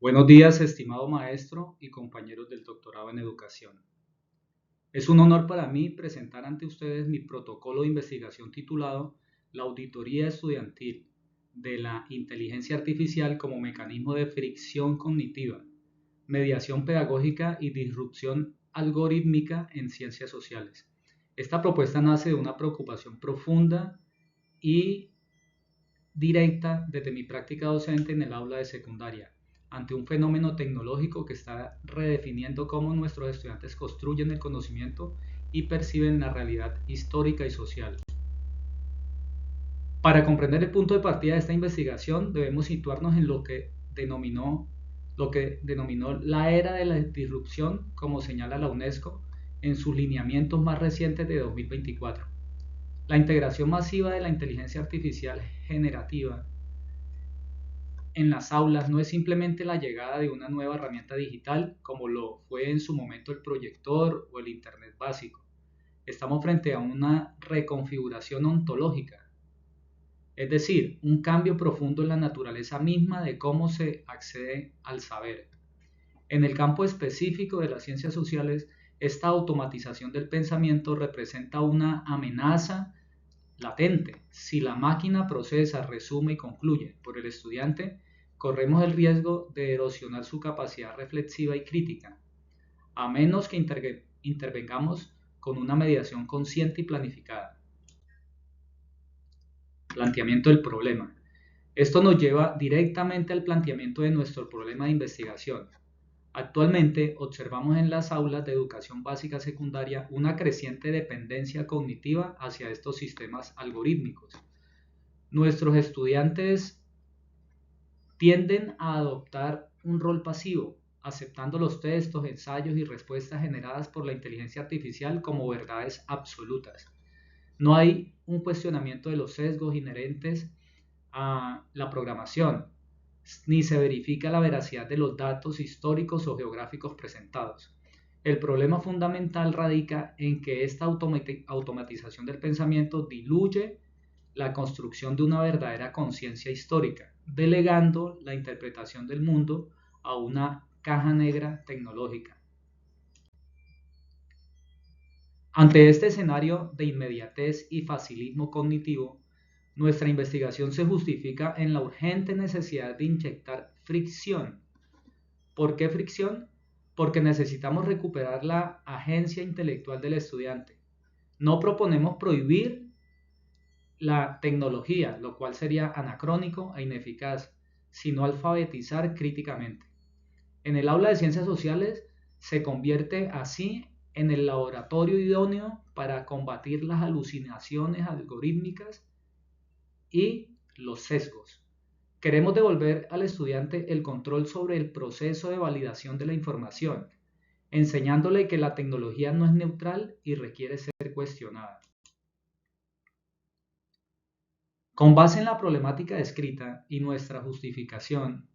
Buenos días, estimado maestro y compañeros del doctorado en educación. Es un honor para mí presentar ante ustedes mi protocolo de investigación titulado La auditoría estudiantil de la inteligencia artificial como mecanismo de fricción cognitiva, mediación pedagógica y disrupción algorítmica en ciencias sociales. Esta propuesta nace de una preocupación profunda y directa desde mi práctica docente en el aula de secundaria, ante un fenómeno tecnológico que está redefiniendo cómo nuestros estudiantes construyen el conocimiento y perciben la realidad histórica y social. Para comprender el punto de partida de esta investigación, debemos situarnos en lo que denominó la era de la disrupción, como señala la UNESCO en sus lineamientos más recientes de 2024. La integración masiva de la inteligencia artificial generativa en las aulas no es simplemente la llegada de una nueva herramienta digital, como lo fue en su momento el proyector o el Internet básico. Estamos frente a una reconfiguración ontológica, es decir, un cambio profundo en la naturaleza misma de cómo se accede al saber. En el campo específico de las ciencias sociales, esta automatización del pensamiento representa una amenaza latente. Si la máquina procesa, resume y concluye por el estudiante, corremos el riesgo de erosionar su capacidad reflexiva y crítica, a menos que intervengamos con una mediación consciente y planificada. Planteamiento del problema. Esto nos lleva directamente al planteamiento de nuestro problema de investigación. Actualmente observamos en las aulas de educación básica secundaria una creciente dependencia cognitiva hacia estos sistemas algorítmicos. Nuestros estudiantes tienden a adoptar un rol pasivo, aceptando los textos, ensayos y respuestas generadas por la inteligencia artificial como verdades absolutas. No hay un cuestionamiento de los sesgos inherentes a la programación, ni se verifica la veracidad de los datos históricos o geográficos presentados. El problema fundamental radica en que esta automatización del pensamiento diluye la construcción de una verdadera conciencia histórica, delegando la interpretación del mundo a una caja negra tecnológica. Ante este escenario de inmediatez y facilismo cognitivo, nuestra investigación se justifica en la urgente necesidad de inyectar fricción. ¿Por qué fricción? Porque necesitamos recuperar la agencia intelectual del estudiante. No proponemos prohibir la tecnología, lo cual sería anacrónico e ineficaz, sino alfabetizar críticamente. En el aula de ciencias sociales se convierte así en el laboratorio idóneo para combatir las alucinaciones algorítmicas y los sesgos. Queremos devolver al estudiante el control sobre el proceso de validación de la información, enseñándole que la tecnología no es neutral y requiere ser cuestionada. Con base en la problemática descrita y nuestra justificación,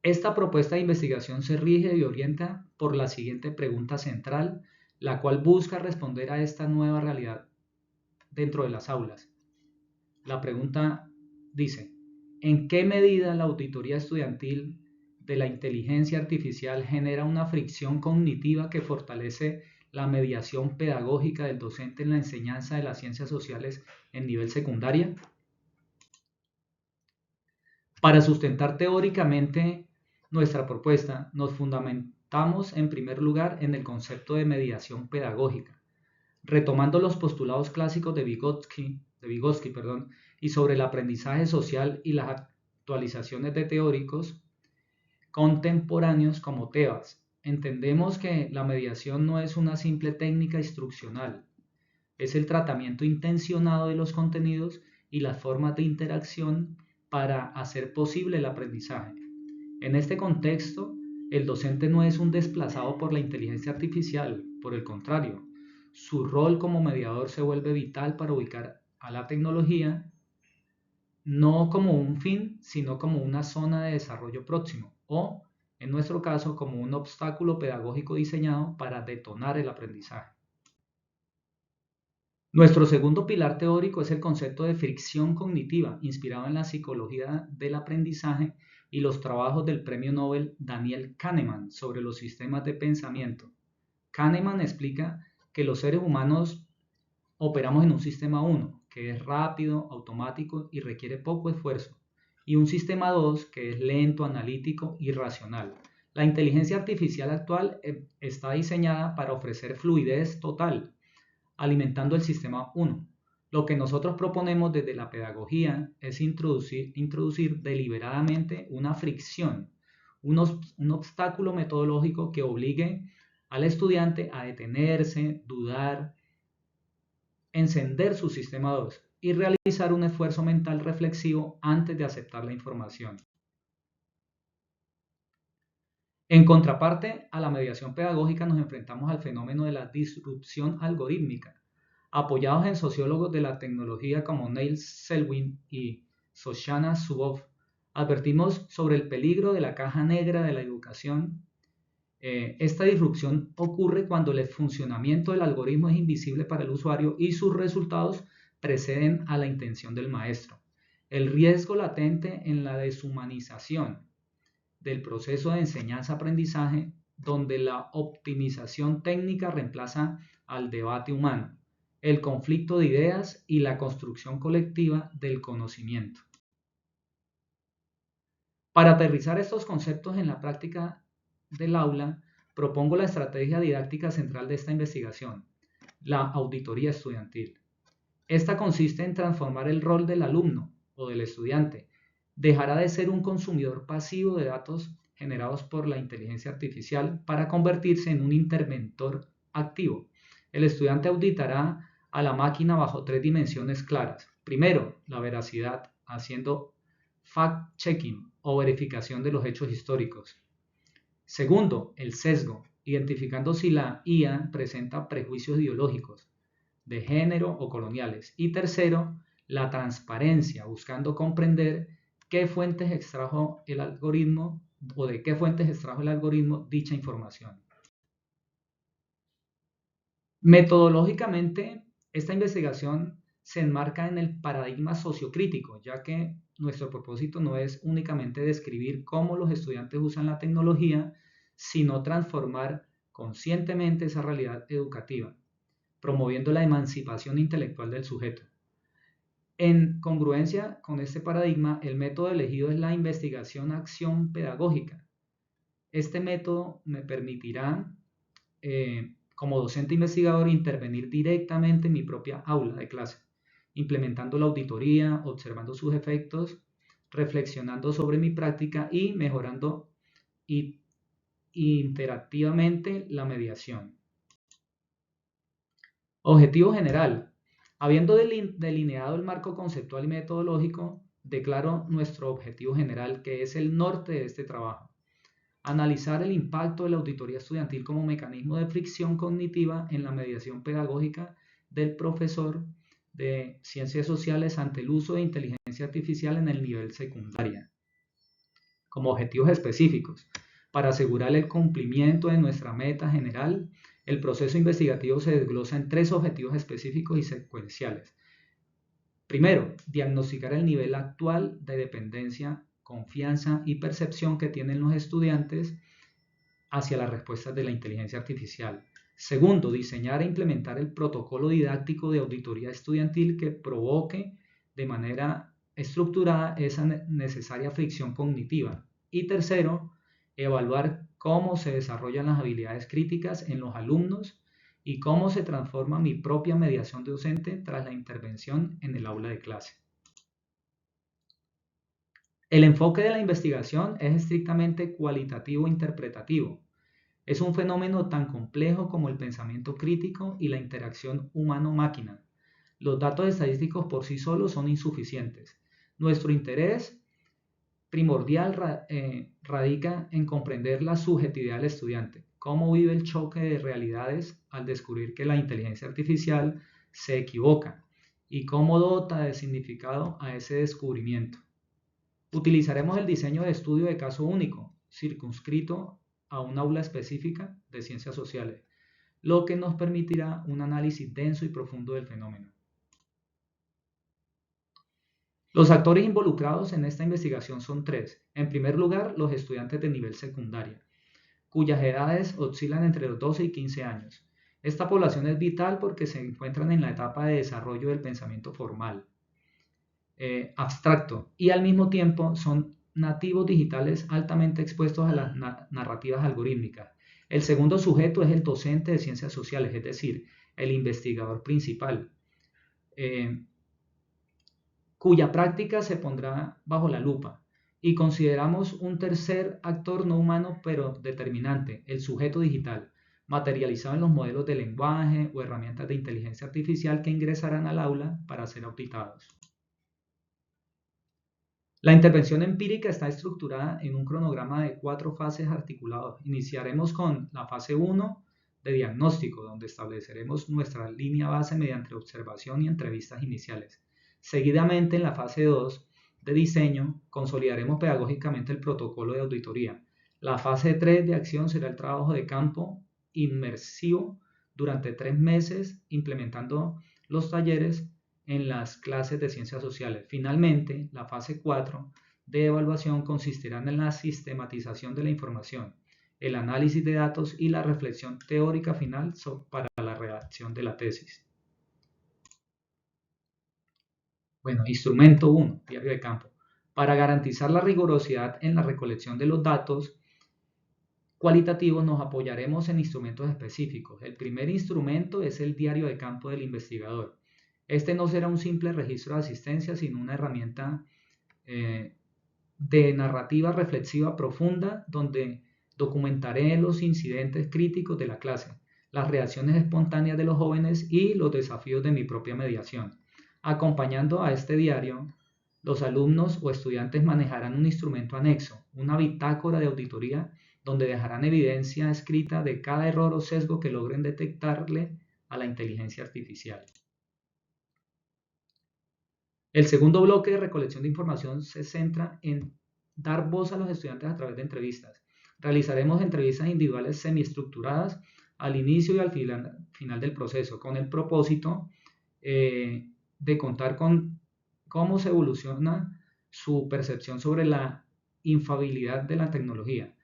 esta propuesta de investigación se rige y orienta por la siguiente pregunta central, la cual busca responder a esta nueva realidad dentro de las aulas. La pregunta dice, ¿en qué medida la auditoría estudiantil de la inteligencia artificial genera una fricción cognitiva que fortalece la mediación pedagógica del docente en la enseñanza de las ciencias sociales en nivel secundaria? Para sustentar teóricamente nuestra propuesta, nos fundamentamos en primer lugar en el concepto de mediación pedagógica, retomando los postulados clásicos de Vygotsky, y sobre el aprendizaje social y las actualizaciones de teóricos contemporáneos como Tebas. Entendemos que la mediación no es una simple técnica instruccional, es el tratamiento intencionado de los contenidos y las formas de interacción para hacer posible el aprendizaje. En este contexto, el docente no es un desplazado por la inteligencia artificial, por el contrario, su rol como mediador se vuelve vital para ubicar a la tecnología no como un fin, sino como una zona de desarrollo próximo o, en nuestro caso, como un obstáculo pedagógico diseñado para detonar el aprendizaje. Nuestro segundo pilar teórico es el concepto de fricción cognitiva, inspirado en la psicología del aprendizaje y los trabajos del premio Nobel Daniel Kahneman sobre los sistemas de pensamiento. Kahneman explica que los seres humanos operamos en un sistema 1, que es rápido, automático y requiere poco esfuerzo, y un sistema 2, que es lento, analítico y racional. La inteligencia artificial actual está diseñada para ofrecer fluidez total, alimentando el sistema 1. Lo que nosotros proponemos desde la pedagogía es introducir deliberadamente una fricción, un obstáculo metodológico que obligue al estudiante a detenerse, dudar, encender su sistema 2 y realizar un esfuerzo mental reflexivo antes de aceptar la información. En contraparte a la mediación pedagógica nos enfrentamos al fenómeno de la disrupción algorítmica. Apoyados en sociólogos de la tecnología como Neil Selwyn y Shoshana Zuboff, advertimos sobre el peligro de la caja negra de la educación. Esta disrupción ocurre cuando el funcionamiento del algoritmo es invisible para el usuario y sus resultados preceden a la intención del maestro. El riesgo latente en la deshumanización del proceso de enseñanza-aprendizaje, donde la optimización técnica reemplaza al debate humano, el conflicto de ideas y la construcción colectiva del conocimiento. Para aterrizar estos conceptos en la práctica del aula, propongo la estrategia didáctica central de esta investigación, la auditoría estudiantil. Esta consiste en transformar el rol del alumno o del estudiante. Dejará de ser un consumidor pasivo de datos generados por la inteligencia artificial para convertirse en un interventor activo. El estudiante auditará a la máquina bajo 3 dimensiones claras. Primero, la veracidad, haciendo fact-checking o verificación de los hechos históricos. Segundo, el sesgo, identificando si la IA presenta prejuicios ideológicos, de género o coloniales. Y tercero, la transparencia, buscando comprender qué fuentes extrajo el algoritmo o de qué fuentes extrajo el algoritmo dicha información. Metodológicamente, esta investigación se enmarca en el paradigma sociocrítico, ya que nuestro propósito no es únicamente describir cómo los estudiantes usan la tecnología, sino transformar conscientemente esa realidad educativa, promoviendo la emancipación intelectual del sujeto. En congruencia con este paradigma, el método elegido es la investigación-acción pedagógica. Este método me permitirá, como docente investigador, intervenir directamente en mi propia aula de clase, implementando la auditoría, observando sus efectos, reflexionando sobre mi práctica y mejorando interactivamente la mediación. Objetivo general. Habiendo delineado el marco conceptual y metodológico, declaro nuestro objetivo general, que es el norte de este trabajo. Analizar el impacto de la auditoría estudiantil como mecanismo de fricción cognitiva en la mediación pedagógica del profesor de ciencias sociales ante el uso de inteligencia artificial en el nivel secundaria. Como objetivos específicos, para asegurar el cumplimiento de nuestra meta general, el proceso investigativo se desglosa en 3 objetivos específicos y secuenciales. Primero, diagnosticar el nivel actual de dependencia, confianza y percepción que tienen los estudiantes hacia las respuestas de la inteligencia artificial. Segundo, diseñar e implementar el protocolo didáctico de auditoría estudiantil que provoque de manera estructurada esa necesaria fricción cognitiva. Y tercero, evaluar cómo se desarrollan las habilidades críticas en los alumnos y cómo se transforma mi propia mediación docente tras la intervención en el aula de clase. El enfoque de la investigación es estrictamente cualitativo-interpretativo. Es un fenómeno tan complejo como el pensamiento crítico y la interacción humano-máquina. Los datos estadísticos por sí solos son insuficientes. Nuestro interés primordial radica en comprender la subjetividad del estudiante, cómo vive el choque de realidades al descubrir que la inteligencia artificial se equivoca y cómo dota de significado a ese descubrimiento. Utilizaremos el diseño de estudio de caso único, circunscrito a un aula específica de ciencias sociales, lo que nos permitirá un análisis denso y profundo del fenómeno. Los actores involucrados en esta investigación son tres. En primer lugar, los estudiantes de nivel secundario, cuyas edades oscilan entre los 12 y 15 años. Esta población es vital porque se encuentran en la etapa de desarrollo del pensamiento formal, abstracto, y al mismo tiempo son nativos digitales altamente expuestos a las narrativas algorítmicas. El segundo sujeto es el docente de ciencias sociales, es decir, el investigador principal, cuya práctica se pondrá bajo la lupa. Y consideramos un tercer actor no humano pero determinante, el sujeto digital, materializado en los modelos de lenguaje o herramientas de inteligencia artificial que ingresarán al aula para ser auditados. La intervención empírica está estructurada en un cronograma de 4 fases articulados. Iniciaremos con la fase 1 de diagnóstico, donde estableceremos nuestra línea base mediante observación y entrevistas iniciales. Seguidamente, en la fase 2 de diseño, consolidaremos pedagógicamente el protocolo de auditoría. La fase 3 de acción será el trabajo de campo inmersivo durante 3 meses, implementando los talleres en las clases de ciencias sociales. Finalmente, la fase 4 de evaluación consistirá en la sistematización de la información, el análisis de datos y la reflexión teórica final para la redacción de la tesis. Bueno, instrumento 1, diario de campo. Para garantizar la rigurosidad en la recolección de los datos cualitativos nos apoyaremos en instrumentos específicos. El primer instrumento es el diario de campo del investigador. Este no será un simple registro de asistencia, sino una herramienta de narrativa reflexiva profunda donde documentaré los incidentes críticos de la clase, las reacciones espontáneas de los jóvenes y los desafíos de mi propia mediación. Acompañando a este diario, los alumnos o estudiantes manejarán un instrumento anexo, una bitácora de auditoría, donde dejarán evidencia escrita de cada error o sesgo que logren detectarle a la inteligencia artificial. El segundo bloque de recolección de información se centra en dar voz a los estudiantes a través de entrevistas. Realizaremos entrevistas individuales semiestructuradas al inicio y al final del proceso, con el propósito de contar con cómo se evoluciona su percepción sobre la infalibilidad de la tecnología.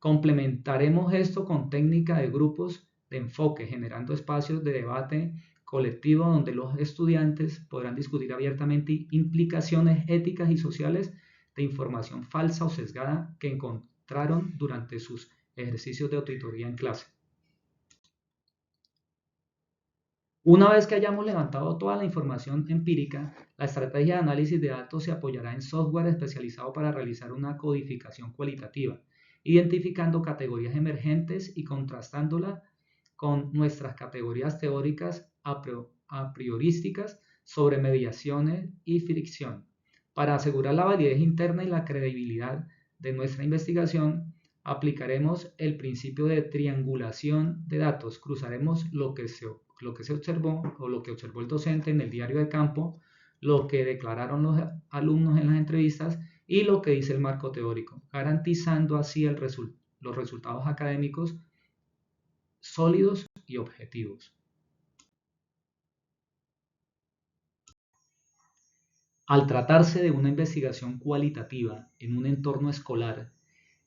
Complementaremos esto con técnica de grupos de enfoque, generando espacios de debate colectivo donde los estudiantes podrán discutir abiertamente implicaciones éticas y sociales de información falsa o sesgada que encontraron durante sus ejercicios de auditoría en clase. Una vez que hayamos levantado toda la información empírica, la estrategia de análisis de datos se apoyará en software especializado para realizar una codificación cualitativa, identificando categorías emergentes y contrastándola con nuestras categorías teóricas a priorísticas sobre mediaciones y fricción. Para asegurar la validez interna y la credibilidad de nuestra investigación, aplicaremos el principio de triangulación de datos. Cruzaremos lo que se observó o lo que observó el docente en el diario de campo, lo que declararon los alumnos en las entrevistas y lo que dice el marco teórico, garantizando así los resultados académicos sólidos y objetivos. Al tratarse de una investigación cualitativa en un entorno escolar,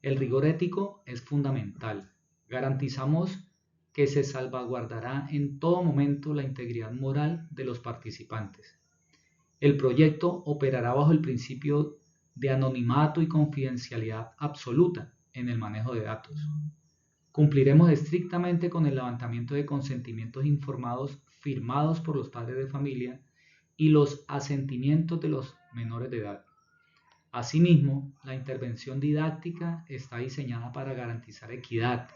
el rigor ético es fundamental. Garantizamos que se salvaguardará en todo momento la integridad moral de los participantes. El proyecto operará bajo el principio de anonimato y confidencialidad absoluta en el manejo de datos. Cumpliremos estrictamente con el levantamiento de consentimientos informados firmados por los padres de familia y los asentimientos de los menores de edad. Asimismo, la intervención didáctica está diseñada para garantizar equidad,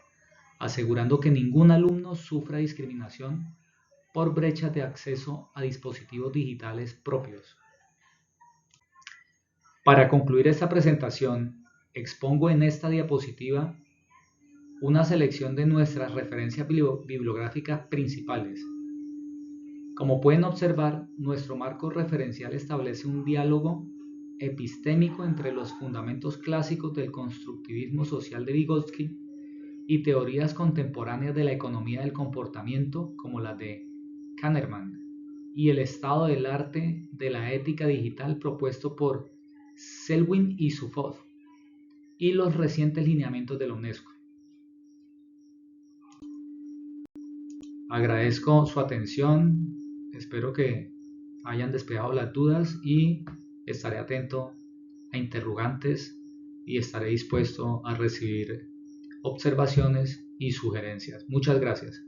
asegurando que ningún alumno sufra discriminación por brechas de acceso a dispositivos digitales propios. Para concluir esta presentación, expongo en esta diapositiva una selección de nuestras referencias bibliográficas principales. Como pueden observar, nuestro marco referencial establece un diálogo epistémico entre los fundamentos clásicos del constructivismo social de Vygotsky y teorías contemporáneas de la economía del comportamiento como las de Kahneman. y el estado del arte de la ética digital propuesto por Selwyn y Suffolk y los recientes lineamientos de la UNESCO. Agradezco su atención, espero que hayan despejado las dudas y estaré atento a interrogantes y estaré dispuesto a recibir observaciones y sugerencias. Muchas gracias.